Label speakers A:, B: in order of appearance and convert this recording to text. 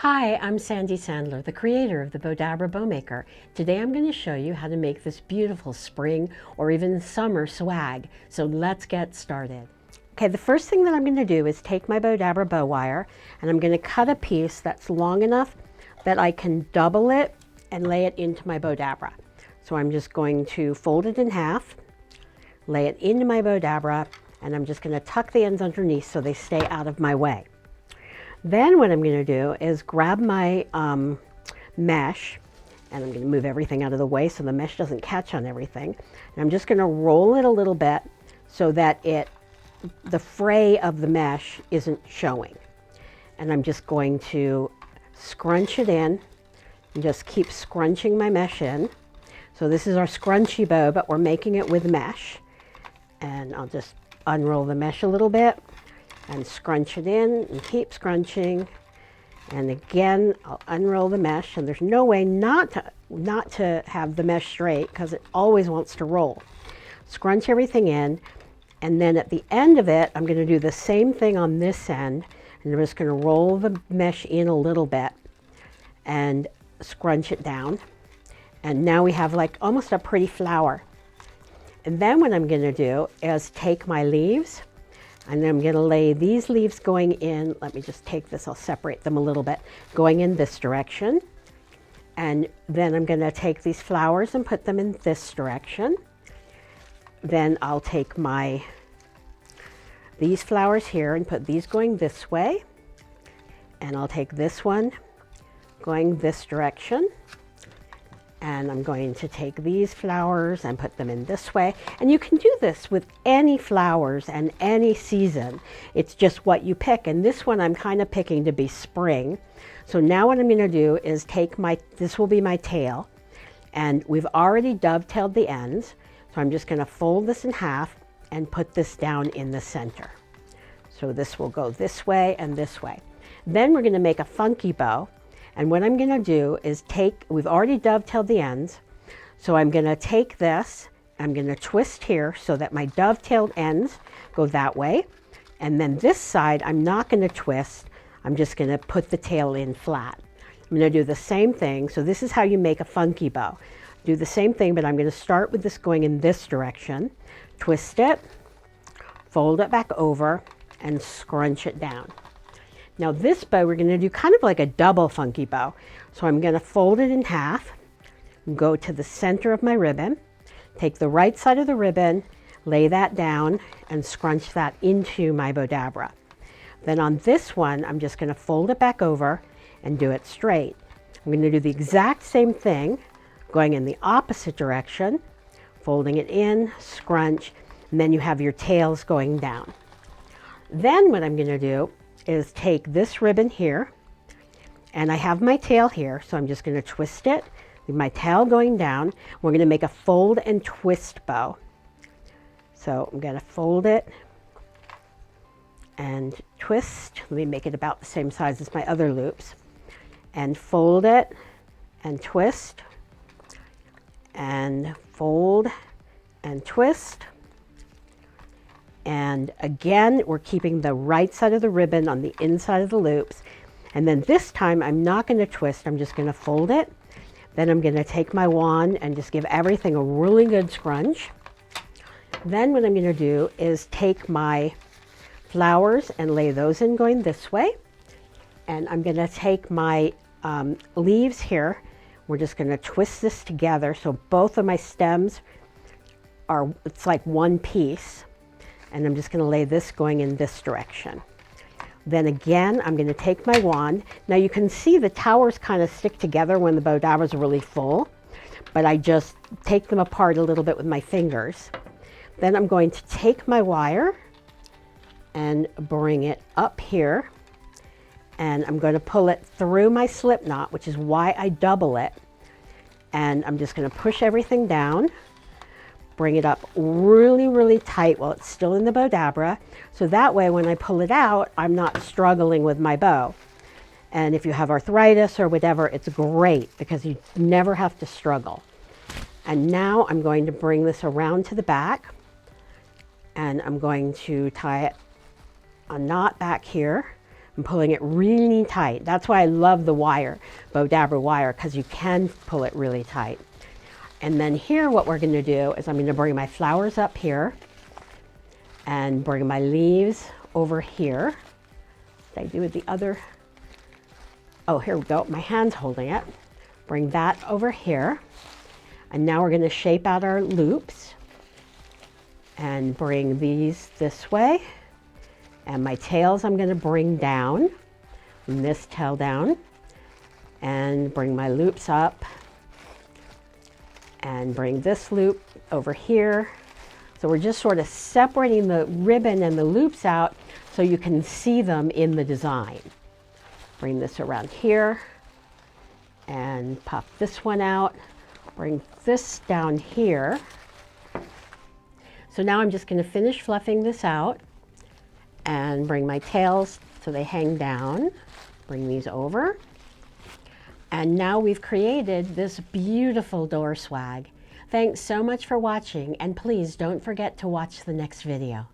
A: Hi, I'm Sandy Sandler, the creator of the Bowdabra Bowmaker. Today I'm going to show you how to make this beautiful spring or even summer swag. So let's get started. Okay, the first thing that I'm going to do is take my Bowdabra bow wire and I'm going to cut a piece that's long enough that I can double it and lay it into my Bowdabra. So I'm just going to fold it in half, lay it into my Bowdabra, and I'm just going to tuck the ends underneath so they stay out of my way. Then what I'm going to do is grab my mesh, and I'm going to move everything out of the way so the mesh doesn't catch on everything. And I'm just going to roll it a little bit so that the fray of the mesh isn't showing. And I'm just going to scrunch it in and just keep scrunching my mesh in. So this is our scrunchy bow, but we're making it with mesh. And I'll just unroll the mesh a little bit and scrunch it in and keep scrunching. And again, I'll unroll the mesh, and there's no way not to have the mesh straight because it always wants to roll. Scrunch everything in, and then at the end of it, I'm going to do the same thing on this end, and I'm just going to roll the mesh in a little bit and scrunch it down. And now we have like almost a pretty flower. And then what I'm going to do is take my leaves, and I'm going to lay these leaves going in. Let me just take this, I'll separate them a little bit, going in this direction. And then I'm going to take these flowers and put them in this direction. Then I'll take these flowers here and put these going this way. And I'll take this one going this direction. And I'm going to take these flowers and put them in this way. And you can do this with any flowers and any season. It's just what you pick. And this one I'm kind of picking to be spring. So now what I'm going to do is take this will be my tail. And we've already dovetailed the ends. So I'm just going to fold this in half and put this down in the center. So this will go this way and this way. Then we're going to make a funky bow. And what I'm going to do is we've already dovetailed the ends, so I'm going to take this, I'm going to twist here so that my dovetailed ends go that way, and then this side I'm not going to twist, I'm just going to put the tail in flat. I'm going to do the same thing, so this is how you make a funky bow. Do the same thing, but I'm going to start with this going in this direction, twist it, fold it back over, and scrunch it down. Now this bow we're going to do kind of like a double funky bow. So I'm going to fold it in half, go to the center of my ribbon, take the right side of the ribbon, lay that down, and scrunch that into my Bowdabra. Then on this one, I'm just going to fold it back over and do it straight. I'm going to do the exact same thing, going in the opposite direction, folding it in, scrunch, and then you have your tails going down. Then what I'm going to do is take this ribbon here, and I have my tail here, so I'm just going to twist it with my tail going down. We're going to make a fold and twist bow. So I'm going to fold it and twist. Let me make it about the same size as my other loops. And fold it and twist and fold and twist. And again, we're keeping the right side of the ribbon on the inside of the loops. And then this time, I'm not going to twist, I'm just going to fold it. Then I'm going to take my wand and just give everything a really good scrunch. Then what I'm going to do is take my flowers and lay those in going this way. And I'm going to take my leaves here. We're just going to twist this together so both of my stems it's like one piece. And I'm just going to lay this going in this direction. Then again, I'm going to take my wand. Now you can see the towers kind of stick together when the Bowdabra are really full, but I just take them apart a little bit with my fingers. Then I'm going to take my wire and bring it up here, and I'm going to pull it through my slip knot, which is why I double it. And I'm just going to push everything down. Bring it up really, really tight while it's still in the Bowdabra. So that way when I pull it out, I'm not struggling with my bow. And if you have arthritis or whatever, it's great because you never have to struggle. And now I'm going to bring this around to the back, and I'm going to tie it a knot back here. I'm pulling it really tight. That's why I love the wire, Bowdabra wire, because you can pull it really tight. And then here what we're going to do is I'm going to bring my flowers up here and bring my leaves over here. Did I do it the other? Oh, here we go. My hand's holding it. Bring that over here. And now we're going to shape out our loops and bring these this way. And my tails I'm going to bring down, and this tail down, and bring my loops up, and bring this loop over here. So we're just sort of separating the ribbon and the loops out so you can see them in the design. Bring this around here and pop this one out. Bring this down here. So now I'm just going to finish fluffing this out and bring my tails so they hang down. Bring these over. And now we've created this beautiful door swag. Thanks so much for watching, and please don't forget to watch the next video.